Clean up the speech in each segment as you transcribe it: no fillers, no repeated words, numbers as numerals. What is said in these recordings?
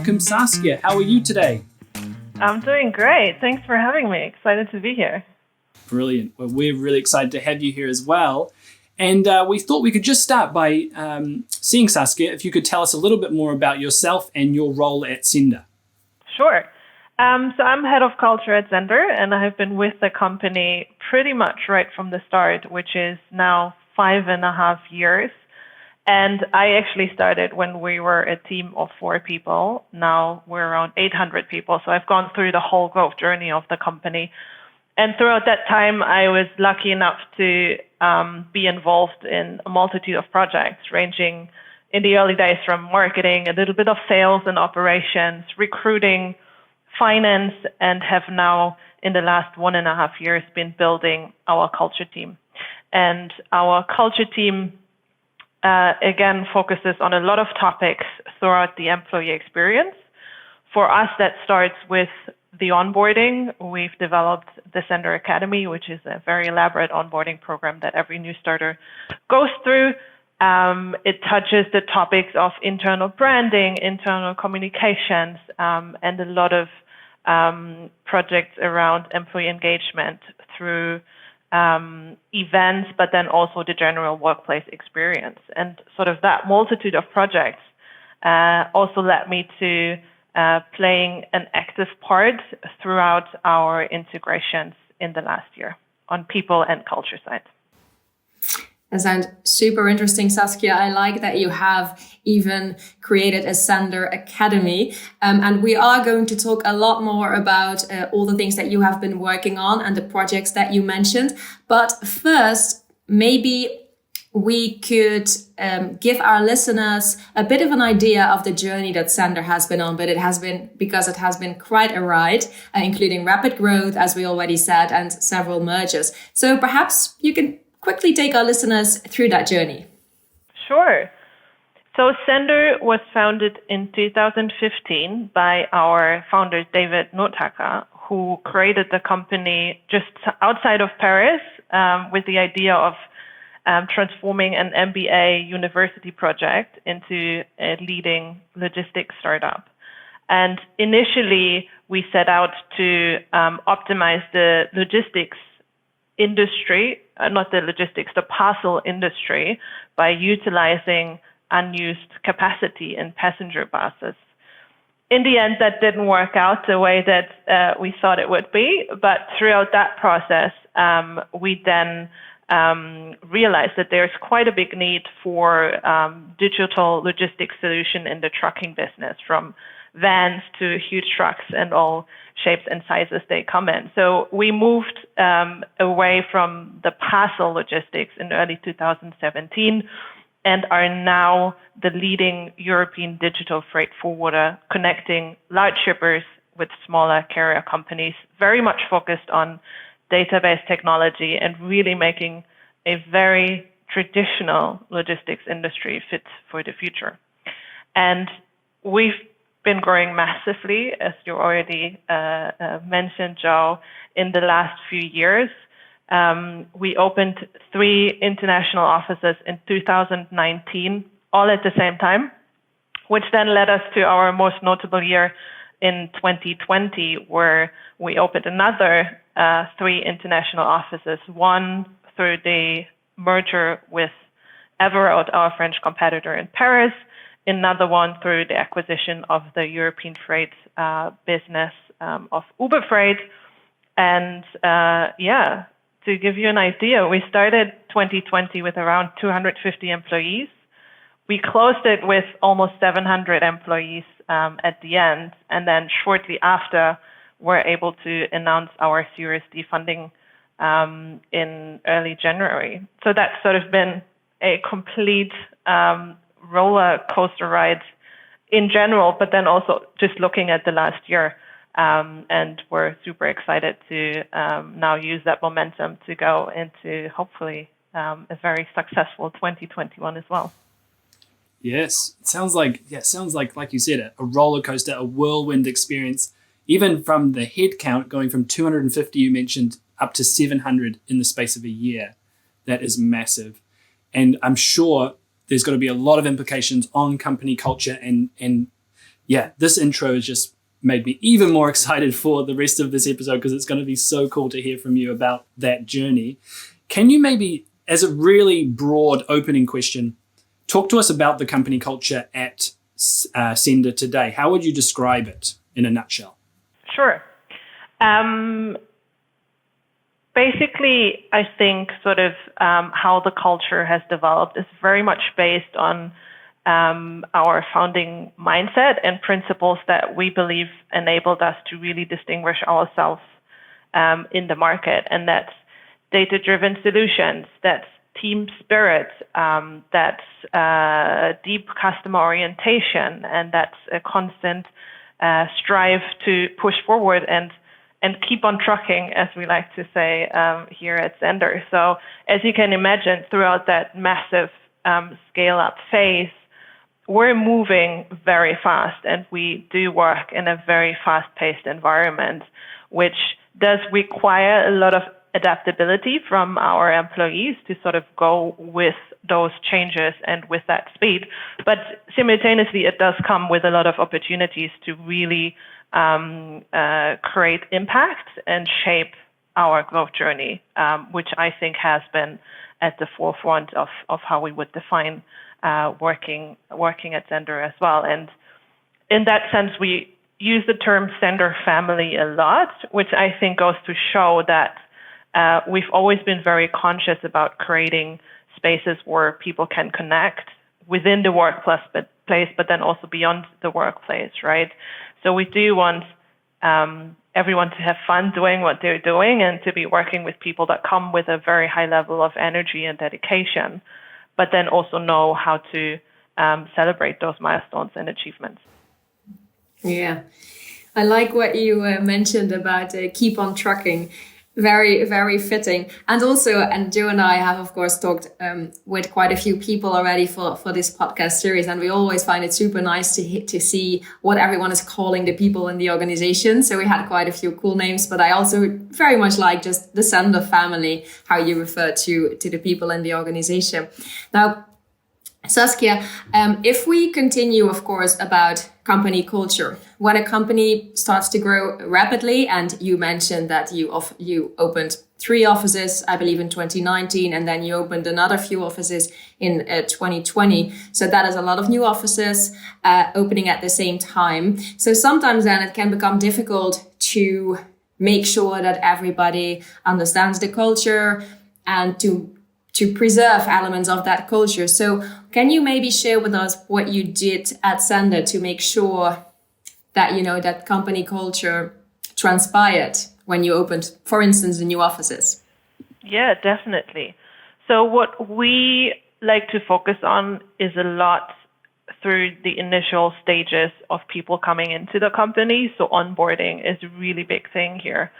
welcome Saskia. How are you today? I'm doing great. Thanks for having me. Excited to be here. Brilliant. Well, we're really excited to have you here as well. And we thought we could just start by seeing Saskia, if you could tell us a little bit more about yourself and your role at Sennder. Sure. So I'm head of culture at Sennder, and I have been with the company pretty much right from the start, which is now 5.5 years. And I actually started when we were a team of 4 people. Now we're around 800 people. So I've gone through the whole growth journey of the company. And throughout that time, I was lucky enough to be involved in a multitude of projects, ranging in the early days from marketing, a little bit of sales and operations, recruiting, finance, and have now in the last 1.5 years been building our culture team. And our culture team, again, focuses on a lot of topics throughout the employee experience. For us, that starts with the onboarding. We've developed the Sennder Academy, which is a very elaborate onboarding program that every new starter goes through. It touches the topics of internal branding, internal communications, and a lot of projects around employee engagement through events, but then also the general workplace experience. And sort of that multitude of projects also led me to playing an active part throughout our integrations in the last year on people and culture side. That sounds super interesting, Saskia. I like that you have even created a Sennder Academy. And we are going to talk a lot more about all the things that you have been working on and the projects that you mentioned. But first, maybe we could give our listeners a bit of an idea of the journey that Sennder has been on, but it has been quite a ride, including rapid growth, as we already said, and several mergers. So perhaps you can quickly take our listeners through that journey. Sure. So Sennder was founded in 2015 by our founder, David Notaka, who created the company just outside of Paris with the idea of transforming an MBA university project into a leading logistics startup. And initially, we set out to optimize the logistics industry, the parcel industry, by utilizing unused capacity in passenger buses. In the end, that didn't work out the way that we thought it would be, but throughout that process, we then realized that there's quite a big need for digital logistics solution in the trucking business, from vans to huge trucks and all shapes and sizes they come in. So we moved away from the parcel logistics in early 2017 and are now the leading European digital freight forwarder, connecting large shippers with smaller carrier companies, very much focused on database technology and really making a very traditional logistics industry fit for the future. And we've been growing massively, as you already mentioned, Joe, in the last few years. We opened 3 international offices in 2019, all at the same time, which then led us to our most notable year in 2020, where we opened another 3 international offices, one through the merger with Everoad, our French competitor in Paris, another one through the acquisition of the European freight business of Uber Freight. And to give you an idea, we started 2020 with around 250 employees. We closed it with almost 700 employees at the end. And then shortly after, we're able to announce our Series D funding in early January. So that's sort of been a complete roller coaster ride in general, but then also just looking at the last year. And we're super excited to now use that momentum to go into hopefully a very successful 2021 as well. Yes, it sounds like you said, a roller coaster, a whirlwind experience, even from the head count going from 250 you mentioned up to 700 in the space of a year. That is massive. And I'm sure there's got to be a lot of implications on company culture and Yeah, this intro has just made me even more excited for the rest of this episode because it's going to be so cool to hear from you about that journey. Can you maybe, as a really broad opening question, talk to us about the company culture at Sennder today? How would you describe it in a nutshell? Sure. Basically, I think sort of how the culture has developed is very much based on our founding mindset and principles that we believe enabled us to really distinguish ourselves in the market. And that's data-driven solutions, that's team spirit, that's deep customer orientation, and that's a constant strive to push forward and keep on trucking, as we like to say here at Sennder. So as you can imagine, throughout that massive scale-up phase, we're moving very fast, and we do work in a very fast-paced environment, which does require a lot of adaptability from our employees to sort of go with those changes and with that speed. But simultaneously, it does come with a lot of opportunities to really create impact and shape our growth journey, which I think has been at the forefront of how we would define working at Sennder as well. And in that sense, we use the term Sennder family a lot, which I think goes to show that we've always been very conscious about creating spaces where people can connect within the workplace, but then also beyond the workplace, right? So we do want everyone to have fun doing what they're doing and to be working with people that come with a very high level of energy and dedication, but then also know how to celebrate those milestones and achievements. Yeah, I like what you mentioned about keep on trucking. Very, very fitting. And also, and Joe and I have, of course, talked with quite a few people already for this podcast series. And we always find it super nice to see what everyone is calling the people in the organization. So we had quite a few cool names, but I also very much like just the Sennder family, how you refer to the people in the organization. Now, Saskia, if we continue, of course, about company culture, when a company starts to grow rapidly, and you mentioned that you opened 3 offices, I believe in 2019, and then you opened another few offices in 2020. So that is a lot of new offices opening at the same time. So sometimes then it can become difficult to make sure that everybody understands the culture and to preserve elements of that culture. So can you maybe share with us what you did at Sennder to make sure that, that company culture transpired when you opened, for instance, the new offices? Yeah, definitely. So what we like to focus on is a lot through the initial stages of people coming into the company. So onboarding is a really big thing here.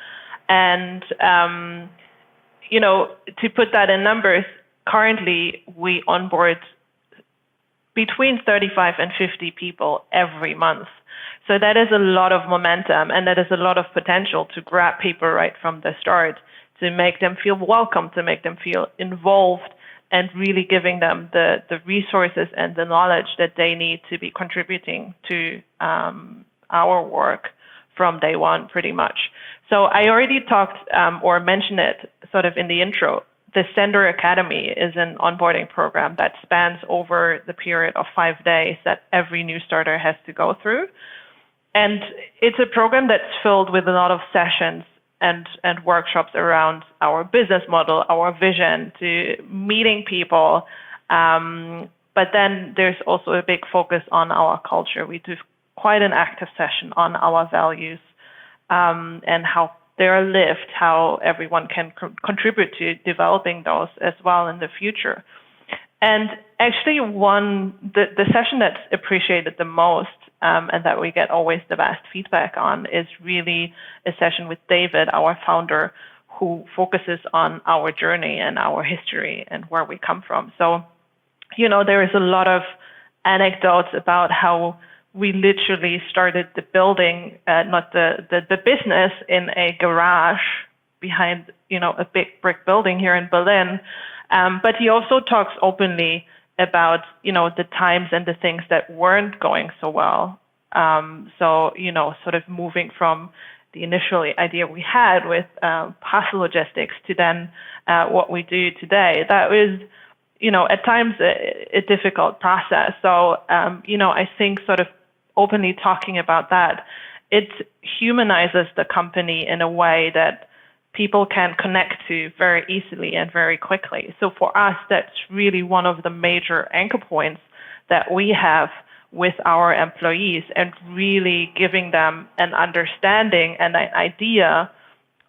And to put that in numbers, currently we onboard between 35 and 50 people every month. So that is a lot of momentum, and that is a lot of potential to grab people right from the start, to make them feel welcome, to make them feel involved, and really giving them the resources and the knowledge that they need to be contributing to our work from day one, pretty much. So I already talked or mentioned it sort of in the intro. The Sennder Academy is an onboarding program that spans over the period of 5 days that every new starter has to go through. And it's a program that's filled with a lot of sessions and workshops around our business model, our vision, to meeting people. But then there's also a big focus on our culture. We do quite an active session on our values and how they are lived, how everyone can contribute to developing those as well in the future. And actually the session that's appreciated the most and that we get always the best feedback on is really a session with David, our founder, who focuses on our journey and our history and where we come from. So, there is a lot of anecdotes about how we literally started the building, not the business, in a garage behind, a big brick building here in Berlin. But he also talks openly about, the times and the things that weren't going so well So, sort of moving from the initial idea we had with parcel logistics to then what we do today, that was, at times a difficult process. So, I think sort of openly talking about that, it humanizes the company in a way that people can connect to very easily and very quickly. So for us, that's really one of the major anchor points that we have with our employees, and really giving them an understanding and an idea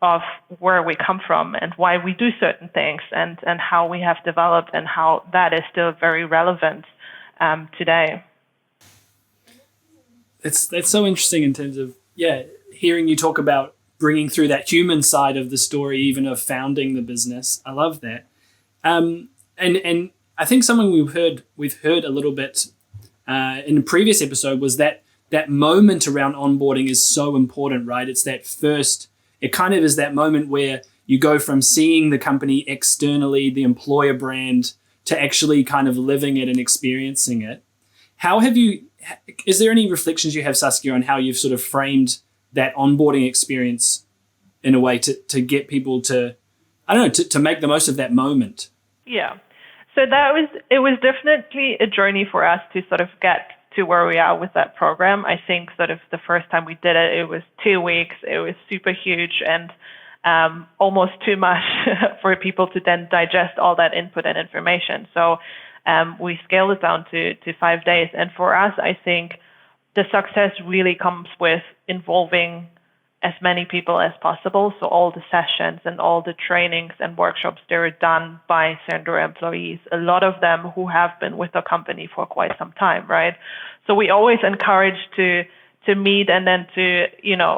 of where we come from and why we do certain things, and how we have developed, and how that is still very relevant today. That's so interesting in terms of, hearing you talk about bringing through that human side of the story, even of founding the business. I love that. And I think something we've heard a little bit in a previous episode was that moment around onboarding is so important, right? It's it kind of is that moment where you go from seeing the company externally, the employer brand, to actually kind of living it and experiencing it. Is there any reflections you have, Saskia, on how you've sort of framed that onboarding experience in a way to get people to make the most of that moment? Yeah. So it was definitely a journey for us to sort of get to where we are with that program. I think sort of the first time we did it, it was 2 weeks. It was super huge and almost too much for people to then digest all that input and information. So we scaled it down to 5 days. And for us, I think the success really comes with involving as many people as possible. So all the sessions and all the trainings and workshops, they're done by Sennder employees, a lot of them who have been with the company for quite some time, right? So we always encourage to meet, and then to,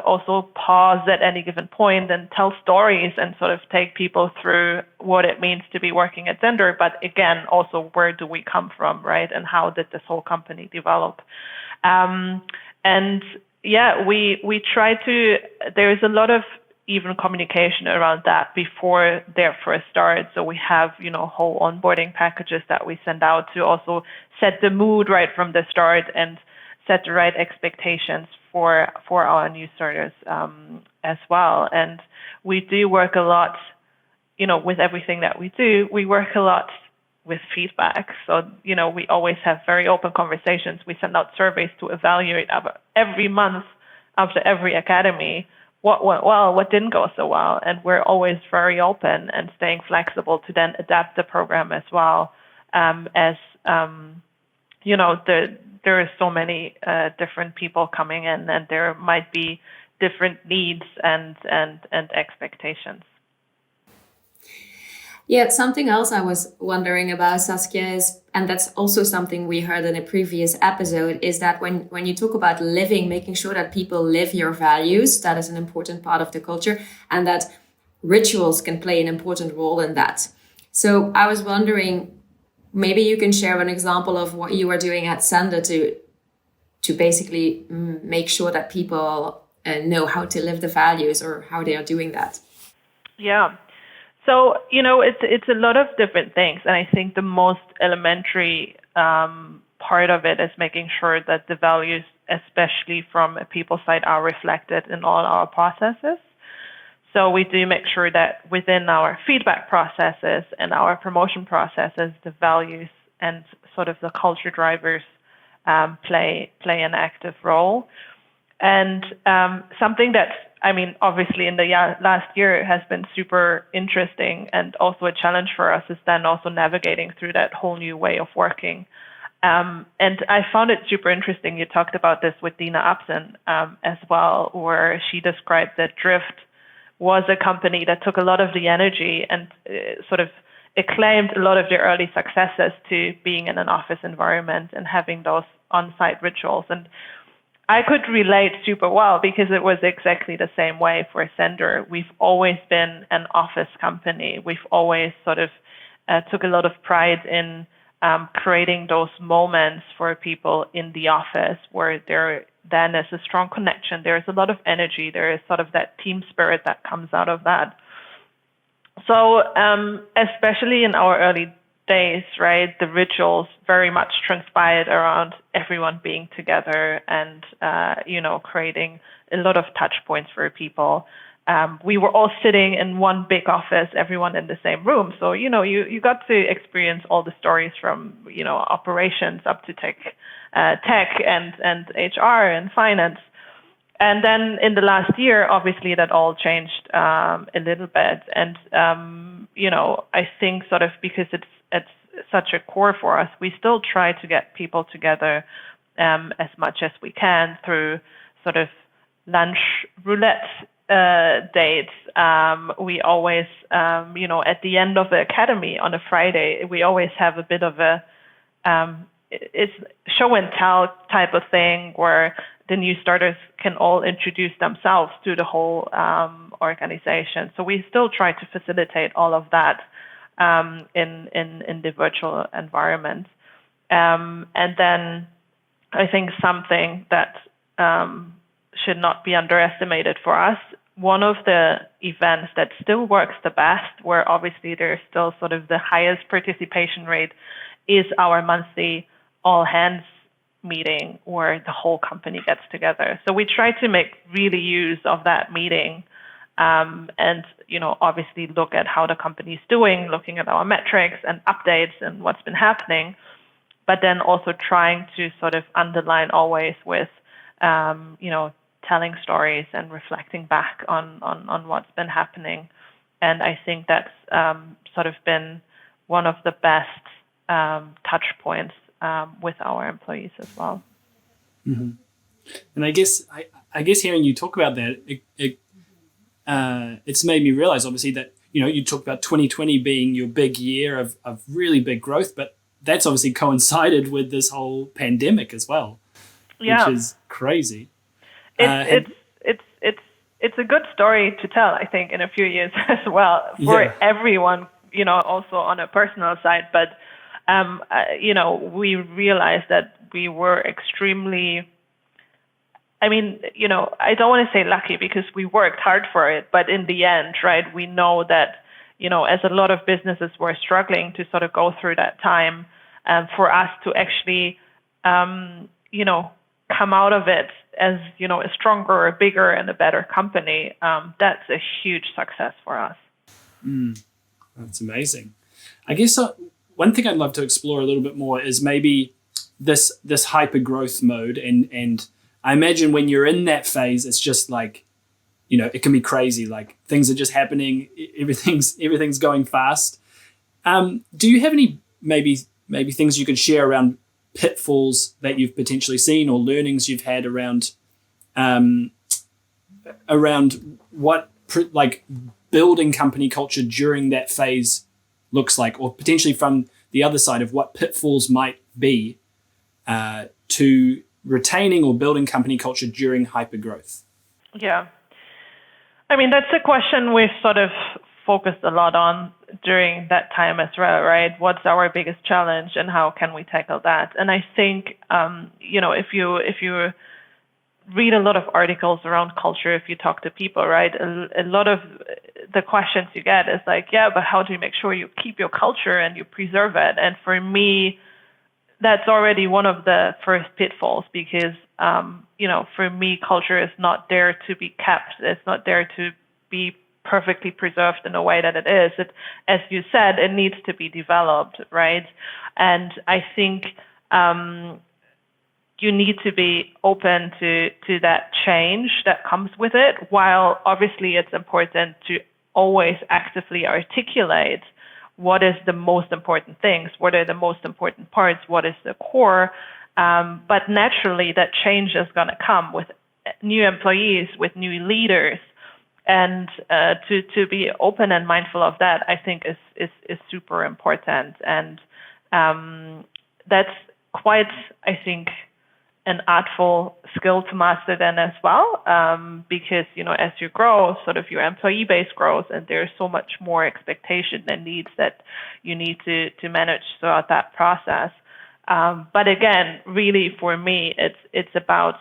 also pause at any given point and tell stories and sort of take people through what it means to be working at Sennder. But again, also, where do we come from, right? And how did this whole company develop? We try to, there is a lot of even communication around that before their first start. So we have, whole onboarding packages that we send out to also set the mood right from the start and set the right expectations for our new starters as well. And we do work a lot, with everything that we do, we work a lot with feedback. So, we always have very open conversations. We send out surveys to evaluate every month after every academy what went well, what didn't go so well. And we're always very open and staying flexible to then adapt the program as well. There are so many different people coming in, and there might be different needs and expectations. Yeah, something else I was wondering about, Saskia, is, and that's also something we heard in a previous episode, is that when you talk about living, making sure that people live your values, that is an important part of the culture, and that rituals can play an important role in that. So I was wondering, maybe you can share an example of what you are doing at Sennder to basically make sure that people know how to live the values, or how they are doing that. Yeah. So, it's a lot of different things. And I think the most elementary part of it is making sure that the values, especially from a people side, are reflected in all our processes. So we do make sure that within our feedback processes and our promotion processes, the values and sort of the culture drivers play an active role. And something that's, obviously in the last year has been super interesting and also a challenge for us is then also navigating through that whole new way of working. And I found it super interesting. You talked about this with Dina Absen as well, where she described that Drift was a company that took a lot of the energy and sort of acclaimed a lot of their early successes to being in an office environment and having those on-site rituals. And I could relate super well because it was exactly the same way for Sennder. We've always been an office company. We've always sort of took a lot of pride in creating those moments for people in the office where there then is a strong connection. There is a lot of energy. There is sort of that team spirit that comes out of that. So especially in our early days, right, the rituals very much transpired around everyone being together and, creating a lot of touch points for people. We were all sitting in one big office, everyone in the same room. So, you got to experience all the stories from, operations up to tech and HR and finance. And then in the last year, obviously, that all changed a little bit. And, I think sort of because it's such a core for us, we still try to get people together as much as we can through sort of lunch roulette dates. We always, at the end of the academy on a Friday, we always have a bit of a it's show and tell type of thing where the new starters can all introduce themselves to the whole organization. So we still try to facilitate all of that in the virtual environment. And then I think something that should not be underestimated for us, one of the events that still works the best, where obviously there's still sort of the highest participation rate, is our monthly all hands meeting where the whole company gets together. So we try to make really use of that meeting and, obviously look at how the company's doing, looking at our metrics and updates and what's been happening, but then also trying to sort of underline always with, telling stories and reflecting back on what's been happening. And I think that's sort of been one of the best touch points with our employees as well. Mm-hmm. And I guess hearing you talk about that, it's made me realize obviously that, you talked about 2020 being your big year of really big growth, but that's obviously coincided with this whole pandemic as well, which is crazy. It's a good story to tell, I think, in a few years as well for everyone, also on a personal side. But, we realized that we were extremely, I don't want to say lucky because we worked hard for it. But in the end, right, we know that, as a lot of businesses were struggling to sort of go through that time, for us to actually, come out of it as, a stronger, a bigger, and a better company, that's a huge success for us. That's amazing. I guess one thing I'd love to explore a little bit more is maybe this hyper growth mode. And I imagine when you're in that phase, it's just like, it can be crazy. Like things are just happening. Everything's going fast. Do you have any maybe things you could share around pitfalls that you've potentially seen or learnings you've had around what like building company culture during that phase looks like, or potentially from the other side of what pitfalls might be to retaining or building company culture during hypergrowth? Yeah. That's a question we've sort of focused a lot on during that time as well, right? What's our biggest challenge and how can we tackle that? And I think, if you read a lot of articles around culture, if you talk to people, right, a lot of the questions you get is like, but how do you make sure you keep your culture and you preserve it? And for me, that's already one of the first pitfalls because, for me, culture is not there to be kept. It's not there to be perfectly preserved in a way that it is. As you said, it needs to be developed, right? And I think you need to be open to that change that comes with it, while obviously it's important to always actively articulate what is the most important things, what are the most important parts, what is the core. But naturally, that change is going to come with new employees, with new leaders. And to be open and mindful of that, I think is super important. And that's quite, I think, an artful skill to master then as well, because, as you grow, sort of your employee base grows and there's so much more expectation and needs that you need to manage throughout that process. But again, really for me, it's about,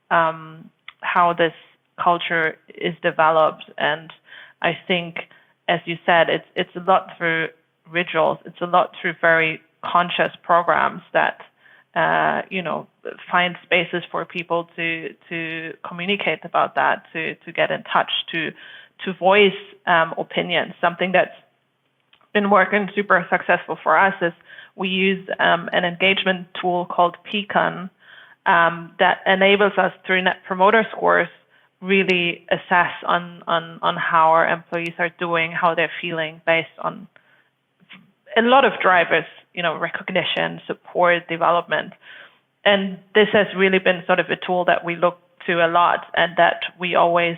how this culture is developed. And I think, as you said, it's a lot through rituals. It's a lot through very conscious programs that find spaces for people to communicate about that, to get in touch, to voice opinions. Something that's been working super successful for us is we use an engagement tool called Pecan that enables us through Net Promoter Scores really assess on how our employees are doing, how they're feeling, based on a lot of drivers, recognition, support, development. And this has really been sort of a tool that we look to a lot, and that we always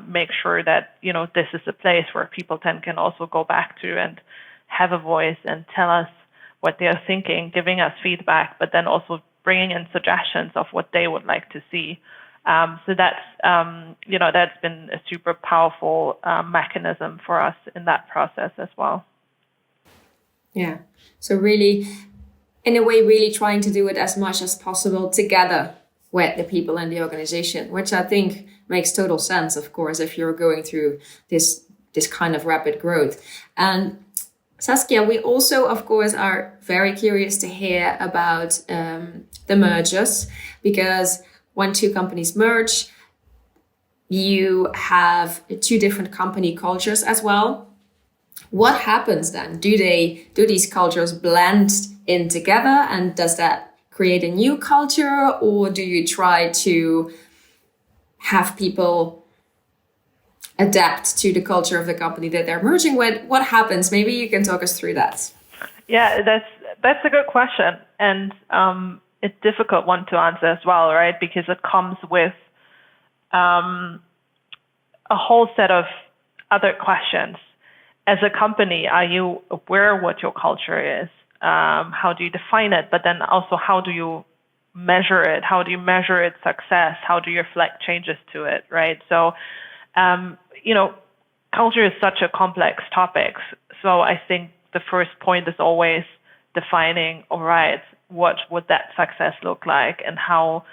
make sure that, this is a place where people then can also go back to and have a voice and tell us what they're thinking, giving us feedback, but then also bringing in suggestions of what they would like to see. So that's, that's been a super powerful mechanism for us in that process as well. Yeah. So really, in a way, really trying to do it as much as possible together with the people in the organization, which I think makes total sense, of course, if you're going through this kind of rapid growth. And Saskia, we also, of course, are very curious to hear about the mergers, because when two companies merge, you have two different company cultures as well. What happens then? Do these cultures blend in together, and does that create a new culture, or do you try to have people adapt to the culture of the company that they're merging with? What happens? Maybe you can talk us through that. Yeah, that's a good question, and it's a difficult one to answer as well, right? Because it comes with a whole set of other questions. As a company, are you aware what your culture is? How do you define it? But then also, how do you measure it? How do you measure its success? How do you reflect changes to it, right? So, culture is such a complex topic. So I think the first point is always defining, all right, what would that success look like, and how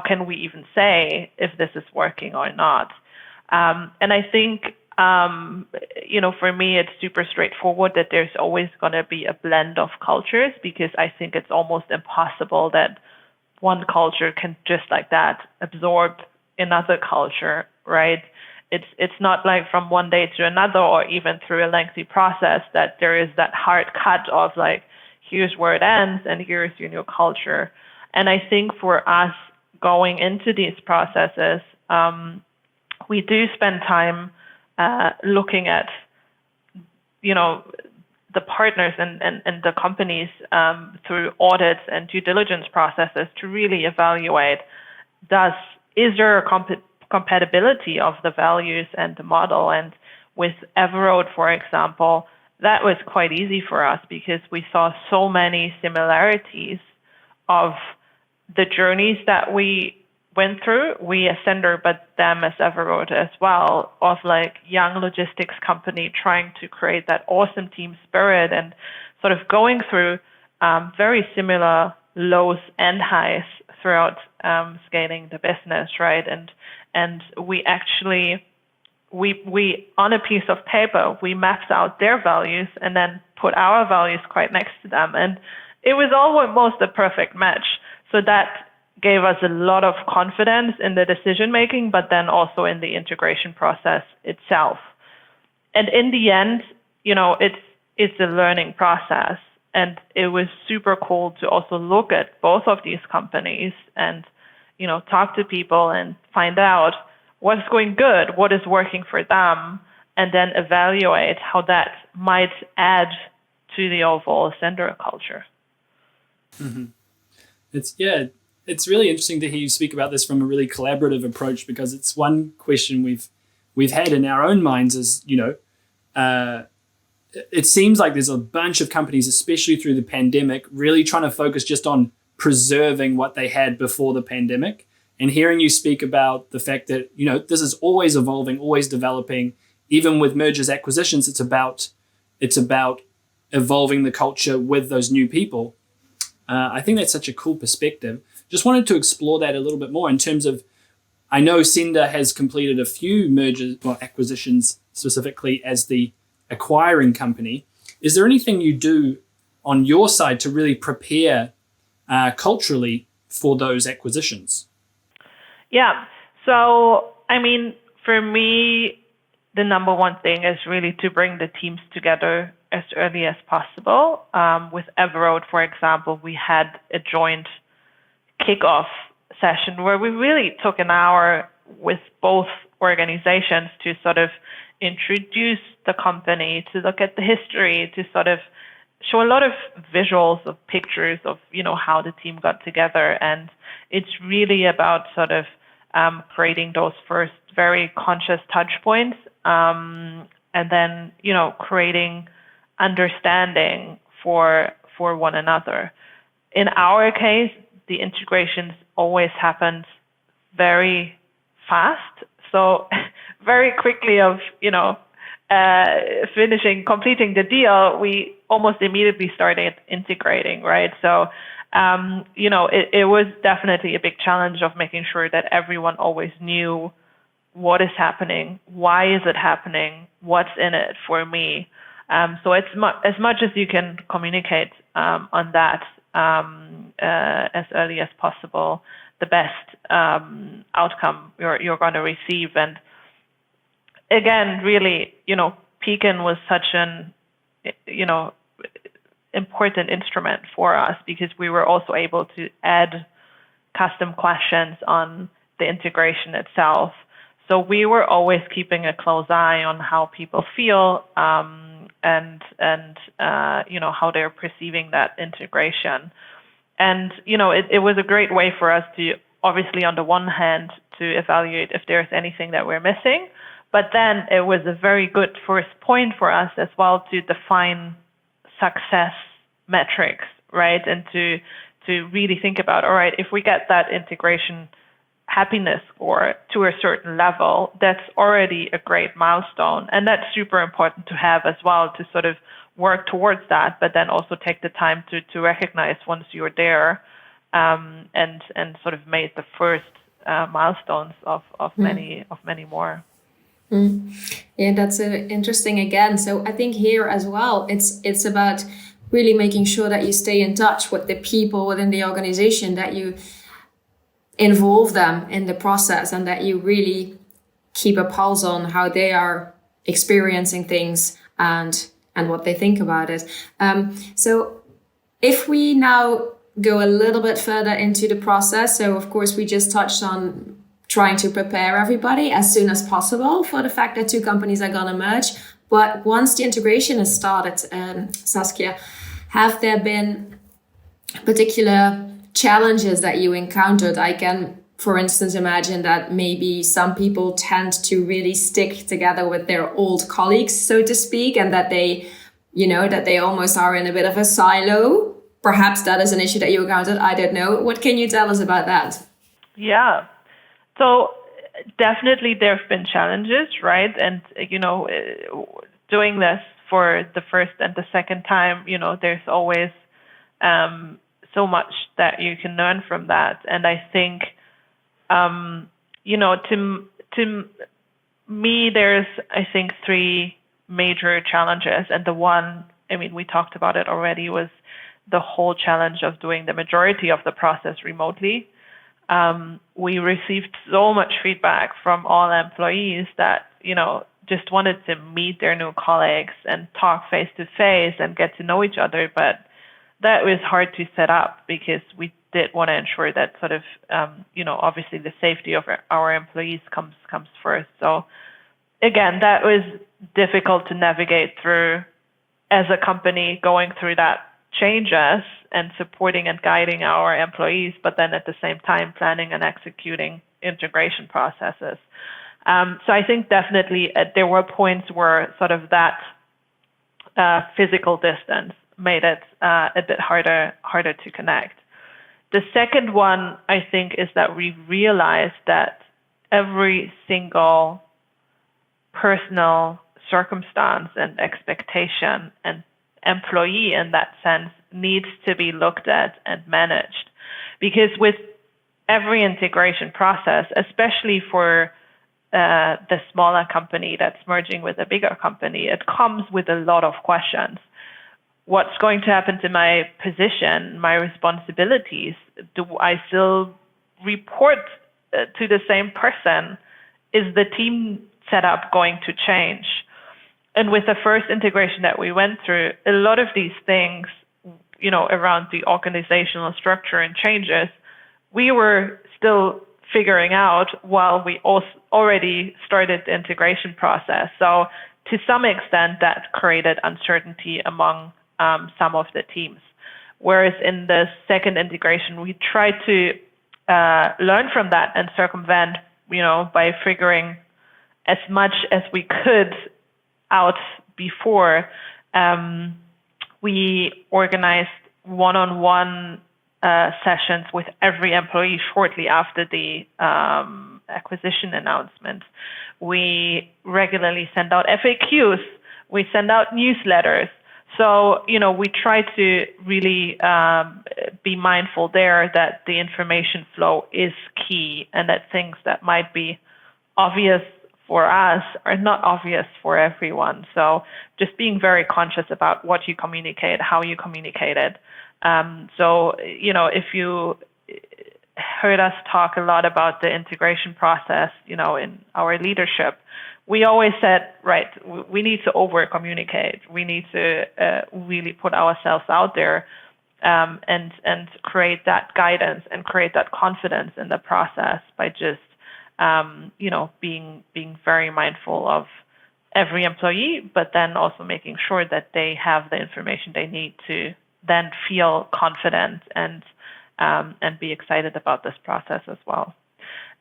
can we even say if this is working or not? And I think, for me, it's super straightforward that there's always going to be a blend of cultures, because I think it's almost impossible that one culture can just like that absorb another culture, right? It's not like from one day to another, or even through a lengthy process, that there is that hard cut of like, here's where it ends and here's your new culture. And I think for us going into these processes, we do spend time looking at, the partners and the companies through audits and due diligence processes to really evaluate, is there a compatibility of the values and the model? And with Everoad, for example, that was quite easy for us, because we saw so many similarities of the journeys that we went through, we as Sennder, but them as Everoad as well, of like young logistics company trying to create that awesome team spirit, and sort of going through very similar lows and highs throughout scaling the business, right? And we actually, we on a piece of paper, we mapped out their values and then put our values quite next to them. And it was almost a perfect match. So that gave us a lot of confidence in the decision making, but then also in the integration process itself. And in the end, it's a learning process. And it was super cool to also look at both of these companies and, talk to people and find out what's going good, what is working for them, and then evaluate how that might add to the overall Sennder culture. Mm-hmm. It's really interesting to hear you speak about this from a really collaborative approach, because it's one question we've had in our own minds is, it seems like there's a bunch of companies, especially through the pandemic, really trying to focus just on preserving what they had before the pandemic. And hearing you speak about the fact that, this is always evolving, always developing, even with mergers, acquisitions, it's about evolving the culture with those new people. I think that's such a cool perspective. Just wanted to explore that a little bit more in terms of, I know Sennder has completed a few mergers or acquisitions specifically as the acquiring company. Is there anything you do on your side to really prepare culturally for those acquisitions? Yeah. So, I mean, for me, the number one thing is really to bring the teams together as early as possible. With Everoad, for example, we had a joint kickoff session where we really took an hour with both organizations to sort of introduce the company, to look at the history, to sort of show a lot of visuals of pictures of, how the team got together. And it's really about sort of creating those first very conscious touch points, and then, creating understanding for one another. In our case, the integrations always happened very fast. So very quickly of, completing the deal, we almost immediately started integrating, right? So, it was definitely a big challenge of making sure that everyone always knew what is happening, why is it happening, what's in it for me. So it's as much as you can communicate on that as early as possible, the best outcome you're going to receive. And again, really, Pekin was such an, important instrument for us because we were also able to add custom questions on the integration itself. So we were always keeping a close eye on how people feel and how they're perceiving that integration. And, it was a great way for us to, obviously, on the one hand, to evaluate if there's anything that we're missing. But then it was a very good first point for us as well to define success metrics, right? And to really think about, all right, if we get that integration happiness score to a certain level, that's already a great milestone. And that's super important to have as well, to sort of work towards that, but then also take the time to recognize once you're there, and sort of made the first milestones of many more. Yeah, that's interesting again. So I think here as well, it's about really making sure that you stay in touch with the people within the organization, that you involve them in the process, and that you really keep a pulse on how they are experiencing things and what they think about it. So if we now go a little bit further into the process, so of course we just touched on trying to prepare everybody as soon as possible for the fact that two companies are going to merge. But once the integration is started, Saskia, have there been particular challenges that you encountered? I can, for instance, imagine that maybe some people tend to really stick together with their old colleagues, so to speak, and that they, that they almost are in a bit of a silo. Perhaps that is an issue that you encountered. I don't know. What can you tell us about that? Yeah. So definitely there have been challenges, right? And, doing this for the first and the second time, there's always so much that you can learn from that. And I think, to me, there's, I think, three major challenges. And the one, we talked about it already, was the whole challenge of doing the majority of the process remotely. We received so much feedback from all employees that, just wanted to meet their new colleagues and talk face to face and get to know each other. But that was hard to set up because we did want to ensure that sort of, obviously the safety of our employees comes first. So again, that was difficult to navigate through as a company, going through that changes and supporting and guiding our employees, but then at the same time planning and executing integration processes. So I think definitely there were points where sort of that physical distance made it a bit harder to connect. The second one, I think, is that we realized that every single personal circumstance and expectation and employee in that sense needs to be looked at and managed. Because with every integration process, especially for the smaller company that's merging with a bigger company, it comes with a lot of questions. what's going to happen to my position, my responsibilities? Do I still report to the same person? Is the team setup going to change? And with the first integration that we went through, a lot of these things, around the organizational structure and changes, we were still figuring out while we also already started the integration process. So to some extent, that created uncertainty among some of the teams. Whereas in the second integration, we tried to learn from that and circumvent, by figuring as much as we could out before. We organized one-on-one sessions with every employee shortly after the acquisition announcement. We regularly send out FAQs. We send out newsletters. So, we try to really be mindful there that the information flow is key and that things that might be obvious for us are not obvious for everyone. So just being very conscious about what you communicate, how you communicate it. If you heard us talk a lot about the integration process, in our leadership, we always said, right, we need to over-communicate. We need to really put ourselves out there and create that guidance and create that confidence in the process by just, being very mindful of every employee, but then also making sure that they have the information they need to then feel confident and be excited about this process as well.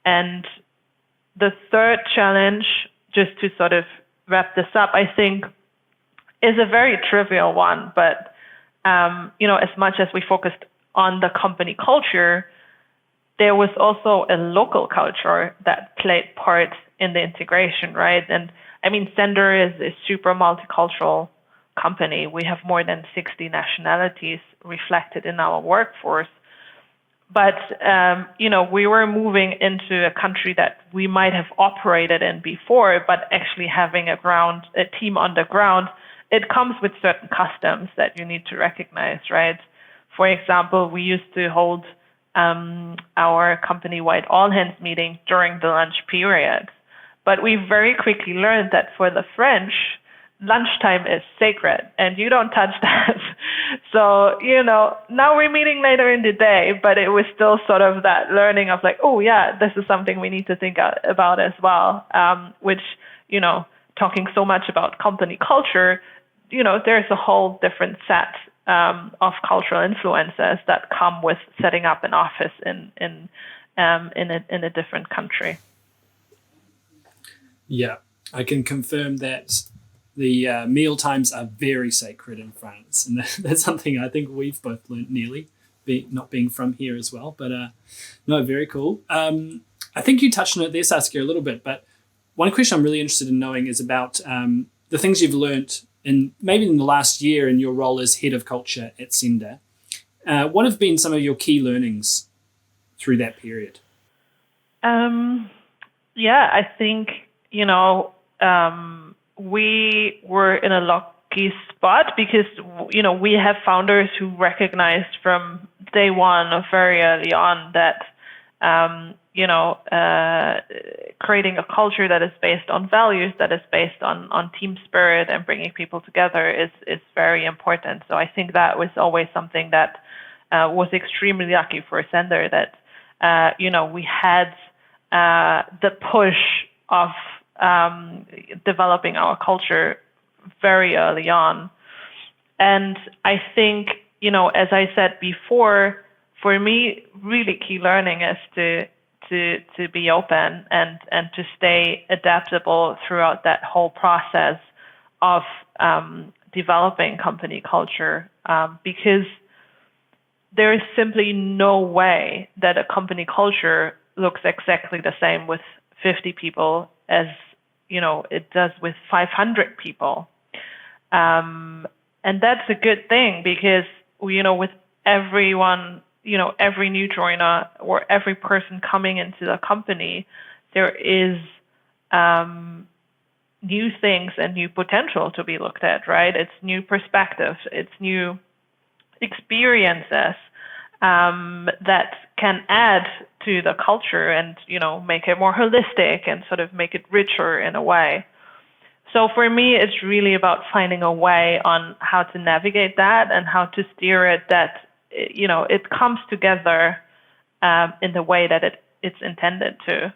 And the third challenge, just to sort of wrap this up, I think is a very trivial one, but as much as we focused on the company culture, there was also a local culture that played part in the integration, right? And I mean, Sennder is a super multicultural company. We have more than 60 nationalities reflected in our workforce. But, we were moving into a country that we might have operated in before, but actually having a team on the ground, it comes with certain customs that you need to recognize, right? For example, we used to hold our company-wide all-hands meeting during the lunch period. But we very quickly learned that for the French, lunchtime is sacred and you don't touch that. So, now we're meeting later in the day, but it was still sort of that learning of like, oh yeah, this is something we need to think about as well, which, talking so much about company culture, there's a whole different set of cultural influences that come with setting up an office in a different country. Yeah, I can confirm that the meal times are very sacred in France, and that's something I think we've both learned nearly, not being from here as well. But no, very cool. I think you touched on it there, Saskia, a little bit. But one question I'm really interested in knowing is about the things you've learned maybe in the last year in your role as head of culture at Sennder. What have been some of your key learnings through that period? I think, we were in a lucky spot because, we have founders who recognized from day one or very early on that, creating a culture that is based on values, that is based on team spirit and bringing people together is very important. So I think that was always something that was extremely lucky for Sennder that, we had the push of developing our culture very early on. And I think, as I said before, for me, really key learning is to be open and to stay adaptable throughout that whole process of developing company culture, because there is simply no way that a company culture looks exactly the same with 50 people as it does with 500 people. And that's a good thing because, with everyone, every new joiner or every person coming into the company, there is, new things and new potential to be looked at, right? It's new perspectives, it's new experiences that can add to the culture and, make it more holistic and sort of make it richer in a way. So for me, it's really about finding a way on how to navigate that and how to steer it that, it comes together in the way that it's intended to.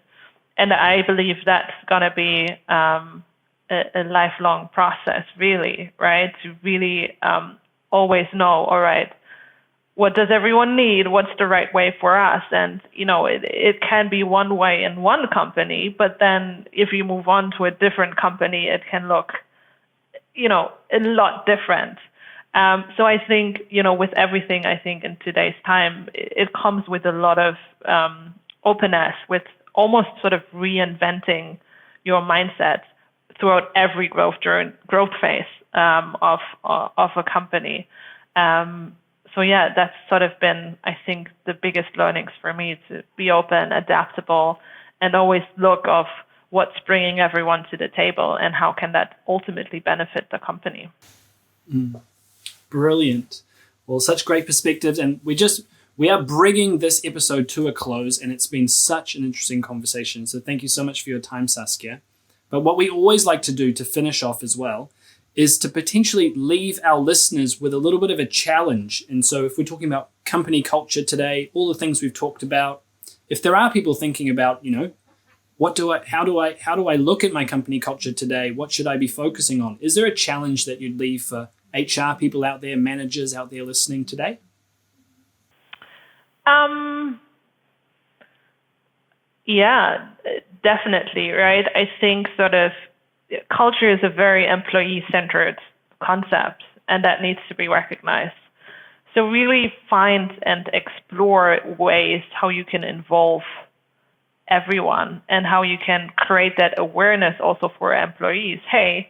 And I believe that's going to be a lifelong process, really, right? To really always know, all right, what does everyone need? What's the right way for us? And, it can be one way in one company, but then if you move on to a different company, it can look, a lot different. So I think, with everything, I think in today's time, it comes with a lot of openness, with almost sort of reinventing your mindset throughout every growth phase of a company. So yeah, that's sort of been, I think, the biggest learnings for me, to be open, adaptable, and always look of what's bringing everyone to the table and how can that ultimately benefit the company. Brilliant. Well, such great perspectives. And we are bringing this episode to a close, and it's been such an interesting conversation. So thank you so much for your time, Saskia. But what we always like to do to finish off as well is to potentially leave our listeners with a little bit of a challenge. And so if we're talking about company culture today, all the things we've talked about, if there are people thinking about, how do I look at my company culture today? What should I be focusing on? Is there a challenge that you'd leave for HR people out there, managers out there listening today? Yeah, definitely, right? I think sort of culture is a very employee-centered concept, and that needs to be recognized. So really find and explore ways how you can involve everyone and how you can create that awareness also for employees. Hey,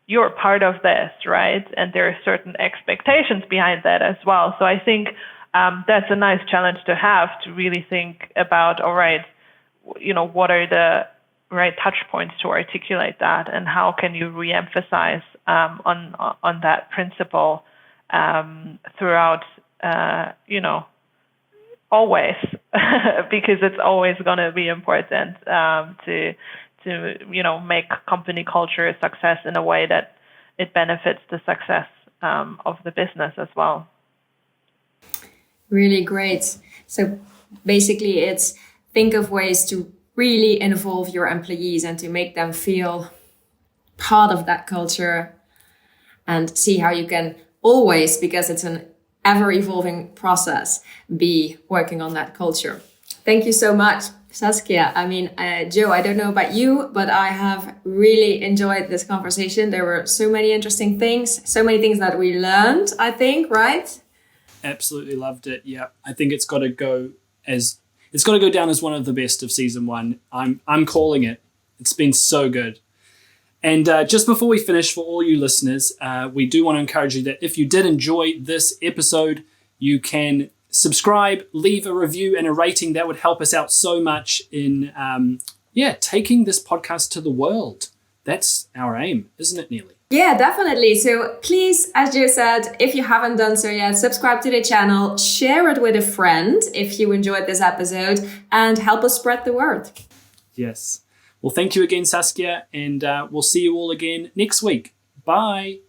you're part of this, right? And there are certain expectations behind that as well. So I think that's a nice challenge to have, to really think about, all right, what are the right touch points to articulate that, and how can you reemphasize on that principle throughout, always, because it's always going to be important to make company culture a success in a way that it benefits the success of the business as well. Really great. So basically it's think of ways to really involve your employees and to make them feel part of that culture, and see how you can always, because it's an ever evolving process, be working on that culture. Thank you so much, Saskia. I mean, Joe, I don't know about you, but I have really enjoyed this conversation. There were so many interesting things, so many things that we learned, I think, right? Absolutely loved it. Yeah, I think it's got to go down as one of the best of season 1. I'm calling it. It's been so good. And just before we finish, for all you listeners, we do want to encourage you that if you did enjoy this episode, you can subscribe, leave a review and a rating. That would help us out so much in taking this podcast to the world. That's our aim, isn't it, Neely? Yeah, definitely. So please, as Joe said, if you haven't done so yet, subscribe to the channel, share it with a friend if you enjoyed this episode, and help us spread the word. Yes. Well, thank you again, Saskia, and we'll see you all again next week. Bye.